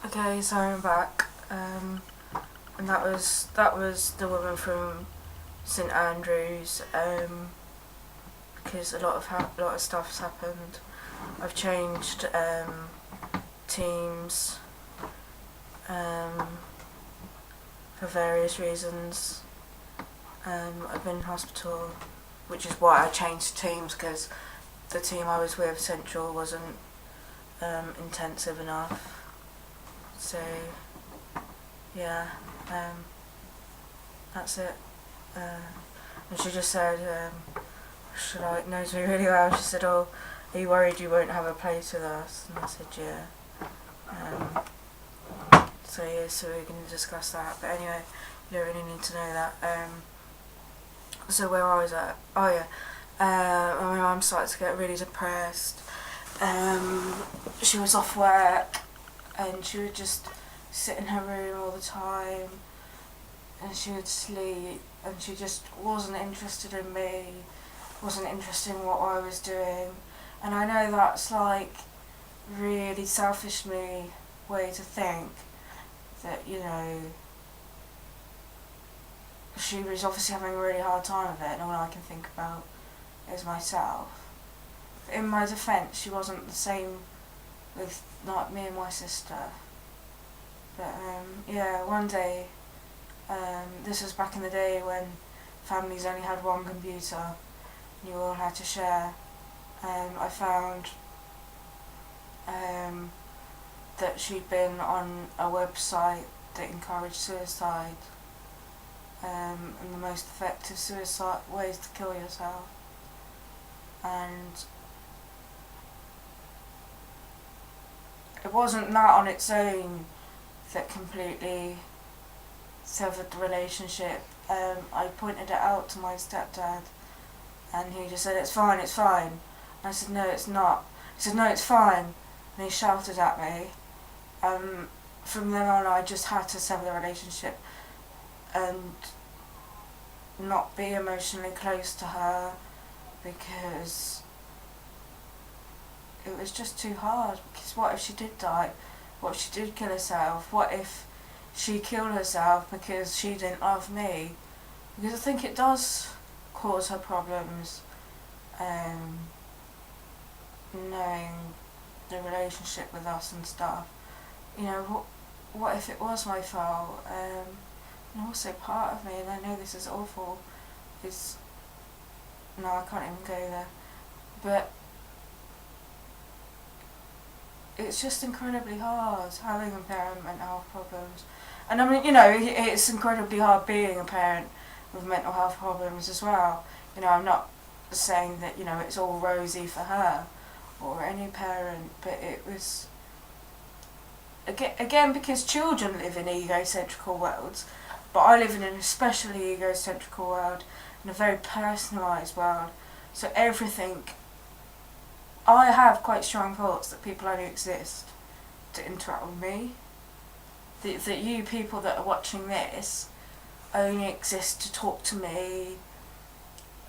Okay, so I'm back, and that was the woman from St Andrews. Because a lot of stuff's happened. I've changed teams um, for various reasons. I've been in hospital, which is why I changed teams, because the team I was with, Central, wasn't intensive enough. So yeah, that's it. Uh, and she just said, she knows me really well. She said, "Oh, are you worried you won't have a place with us?" And I said, "Yeah." So yeah, so we're going to discuss that. But anyway, you don't really need to know that. So where I was at? Oh yeah, my mum started to get really depressed. She was off work, and she would just sit in her room all the time, and she would sleep, and she just wasn't interested in me, wasn't interested in what I was doing. And I know that's like really selfish me way to think that, she was obviously having a really hard time with it, and all I can think about is myself. In my defence, she wasn't the same with like me and my sister. But yeah, one day, this was back in the day when families only had one computer, and you all had to share. I found that she'd been on a website that encouraged suicide, and the most effective suicide ways to kill yourself. And it wasn't that on its own that completely severed the relationship. I pointed it out to my stepdad, and he just said, "It's fine, it's fine." And I said, "No, it's not." He said, "No, it's fine." And he shouted at me. From then on, I just had to sever the relationship and not be emotionally close to her, because it was just too hard. Because what if she did die? What if she did kill herself? What if she killed herself because she didn't love me? Because I think it does cause her problems, knowing the relationship with us and stuff. What if it was my fault? And also part of me, and I know this is awful, is, no, I can't even go there, but it's just incredibly hard having a parent with mental health problems. And I mean, it's incredibly hard being a parent with mental health problems as well. I'm not saying that, it's all rosy for her or any parent, but it was, again, because children live in egocentrical worlds, but I live in an especially egocentrical world, in a very personalised world. So everything, I have quite strong thoughts that people only exist to interact with me. That you people that are watching this only exist to talk to me,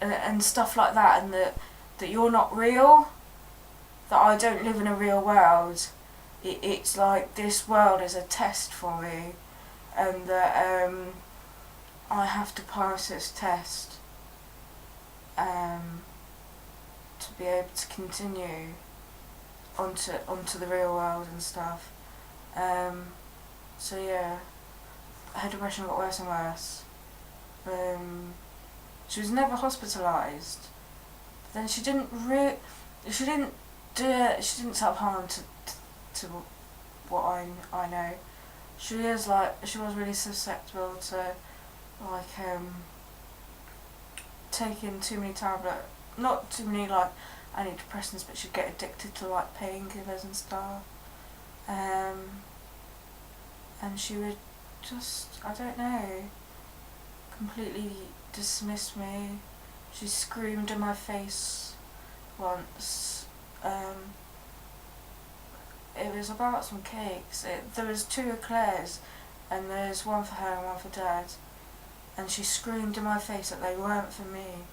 and stuff like that, and that you're not real, that I don't live in a real world. It's like this world is a test for me, and that I have to pass this test to be able to continue onto the real world and stuff. So yeah, her depression got worse and worse. She was never hospitalised. Then she didn't she didn't do it. She didn't self-harm to what I know. She was really susceptible to taking too many tablets, not too many antidepressants, but she'd get addicted to painkillers and stuff. And she would just, I don't know, completely dismiss me. She screamed in my face once. It was about some cakes. There was 2 eclairs, and there's one for her and one for Dad. And she screamed in my face that they weren't for me.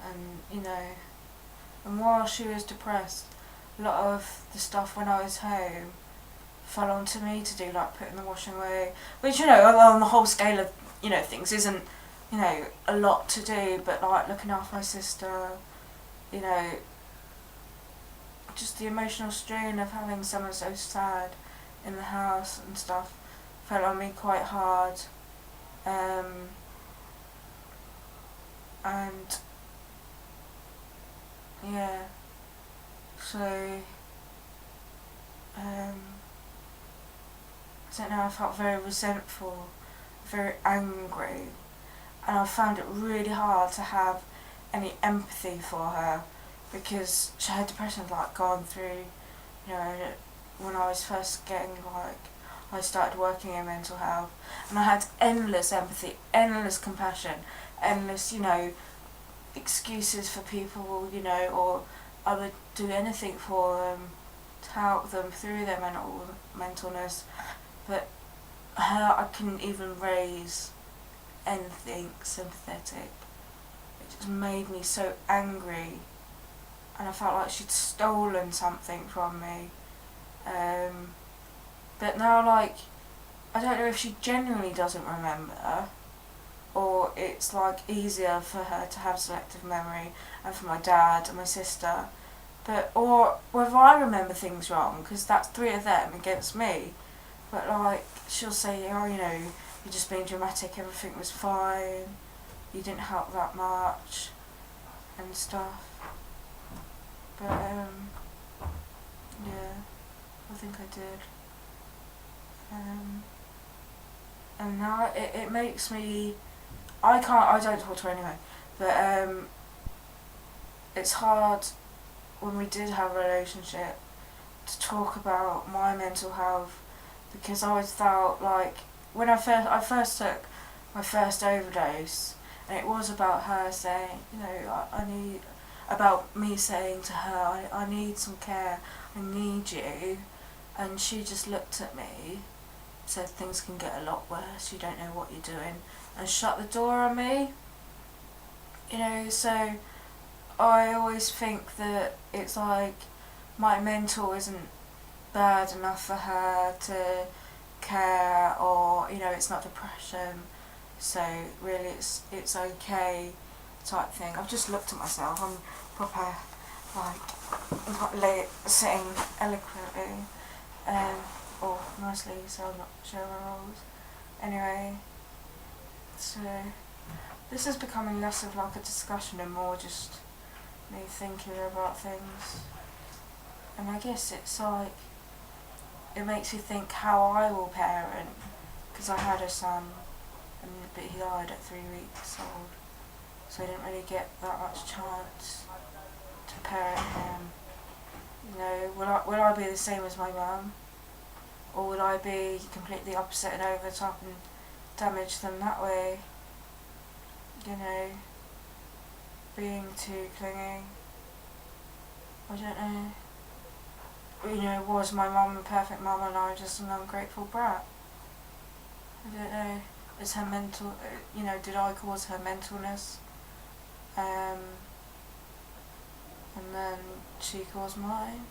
And while she was depressed, a lot of the stuff when I was home fell onto me to do, like putting the washing away, which, you know, on the whole scale of, you know, things isn't, you know, a lot to do, but like looking after my sister, you know, just the emotional strain of having someone so sad in the house and stuff fell on me quite hard. And yeah, so I don't know, I felt very resentful, very angry, and I found it really hard to have any empathy for her, because her depression had like gone through, you know, when I was first getting, like, I started working in mental health, and I had endless empathy, endless compassion, endless, you know, excuses for people, you know, or I would do anything for them to help them through their mentalness, but her, I couldn't even raise anything sympathetic. It just made me so angry, and I felt like she'd stolen something from me. But now, like, I don't know if she genuinely doesn't remember, or it's like easier for her to have selective memory, and for my dad and my sister, but, or whether I remember things wrong, because that's 3 of them against me. But like, she'll say, oh, you know, you're just being dramatic, everything was fine, you didn't help that much, and stuff. But yeah, I think I did. And now it makes me, I don't talk to her anyway, but it's hard when we did have a relationship to talk about my mental health, because I always felt like, when I first took my first overdose, and it was about her saying, you know, I need, about me saying to her, I need some care, I need you, and she just looked at me, said things can get a lot worse, you don't know what you're doing, and shut the door on me. You know, so I always think that it's like my mental isn't bad enough for her to care, or, you know, it's not depression, so really it's okay type thing. I've just looked at myself, I'm proper, like, I'm not sitting eloquently, or nicely, so I'm not showing my roles. Anyway, so this is becoming less of like a discussion and more just me thinking about things. And I guess it's like, it makes you think how I will parent, because I had a son, but he died at 3 weeks old, so I didn't really get that much chance to parent him. You know, will I be the same as my mum? Or would I be completely opposite and over the top and damage them that way? You know, being too clingy. I don't know. You know, was my mum a perfect mum and I just an ungrateful brat? I don't know. Is her mental, you know, did I cause her mentalness? And then she caused mine?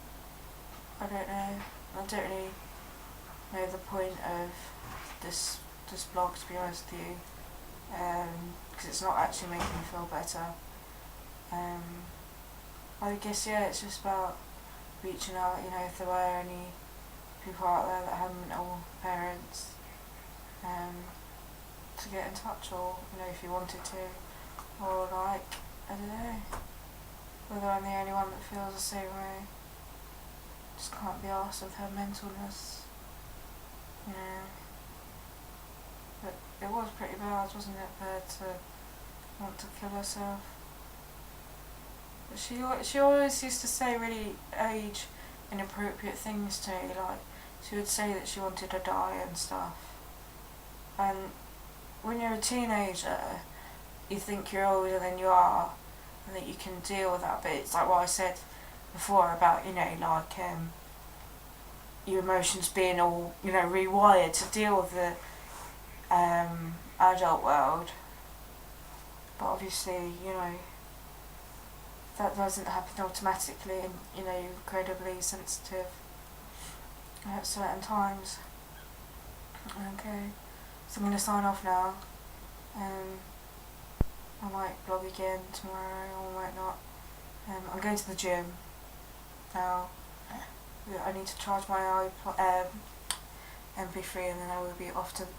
I don't know. I don't really know the point of this blog, to be honest with you, because it's not actually making me feel better. I guess, yeah, it's just about reaching out, you know, if there were any people out there that have mental parents, to get in touch, or, you know, if you wanted to, or like, I don't know, whether I'm the only one that feels the same way. Just can't be arsed with her mentalness. Yeah. But it was pretty bad, wasn't it, for her to want to kill herself. But she always used to say really age inappropriate things to me, like she would say that she wanted to die and stuff. And when you're a teenager, you think you're older than you are, and that you can deal with that, but it's like what I said before about, you know, like your emotions being all, you know, rewired to deal with the adult world. But obviously, you know, that doesn't happen automatically, and, you know, you're incredibly sensitive. at certain times. Okay, so I'm going to sign off now. I might blog again tomorrow, or I might not. I'm going to the gym now. I need to charge my MP3, and then I will be off to the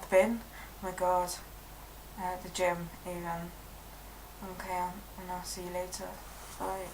bin. Oh my god. The gym even. Okay, and I'll see you later. Bye.